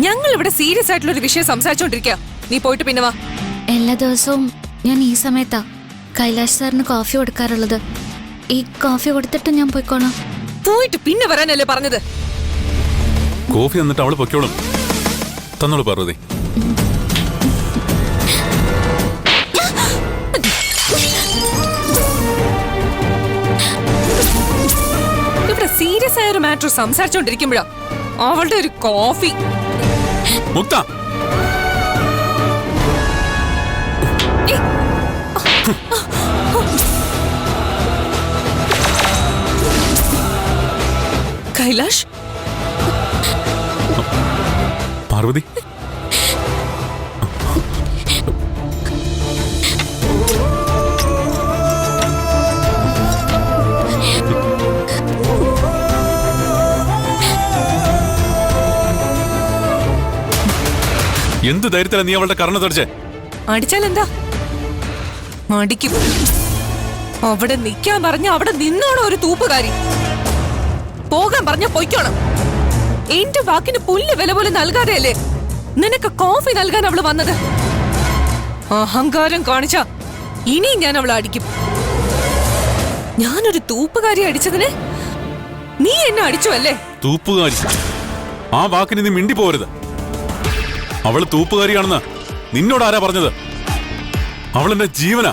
ഞങ്ങൾ ഇവിടെ സീരിയസ് ആയിട്ടുള്ള ഒരു വിഷയം സംസാരിച്ചോണ്ടിരിക്കുക. നീ പോയിട്ട് പിന്നെ വാ. എല്ലാ ദിവസവും ഞാൻ ഈ സമയത്താ കൈലാഷ് സാറിന് കോഫി കൊടുക്കാറുള്ളത്. ഈ കോഫി കൊടുത്തിട്ട് ഞാൻ പോയിക്കോളാം. പോയിട്ട് പിന്നെ വരാനല്ലേ പറഞ്ഞത്? കോഫി തന്നിട്ട് അവള് പൊയ്ക്കോളും. തന്നോളൂ പാർവതി. ഇവിടെ സീരിയസ് ആയ ഒരു മാറ്റർ സംസാരിച്ചോണ്ടിരിക്കുമ്പോഴാ അവളുടെ ഒരു കോഫി. മുക്ത, കൈലാഷ്, പാർവതി, എന്ത് ധൈര്യത്തിലാണ് നീ അവളുടെ കർണ തെറിച്ചേ? അടിച്ചാലെന്താ? അടിക്കും. അവിടെ നിൽക്കാൻ പറഞ്ഞ അവിടെ നിന്നോണം ഒരു തൂപ്പുകാരി. പോകാൻ പറഞ്ഞ പൊയ്ക്കോണം. എന്റെ വാക്കിന് പുല്ല് വില പോലെ നൽകാതെയല്ലേ നിനക്ക് കോഫി നൽകാൻ അവള് വന്നത്. അഹങ്കാരം കാണിച്ച ഇനിയും ഞാൻ അവളെ അടിക്കും. ഞാനൊരു തൂപ്പുകാരി അടിച്ചതിന് നീ എന്നെ അടിച്ചു അല്ലേ? തൂപ്പുകാരി, ആ വാക്കിന് നീ മിണ്ടി പോരുത്. അവള് തൂപ്പുകാരിയാണെന്ന് നിന്നോട് ആരാ പറഞ്ഞത്? അവളെന്റെ ജീവനാ.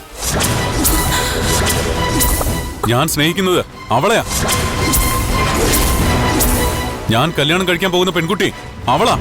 ഞാൻ സ്നേഹിക്കുന്നത് അവളെയാ. ഞാൻ കല്യാണം കഴിക്കാൻ പോകുന്ന പെൺകുട്ടി അവളാ.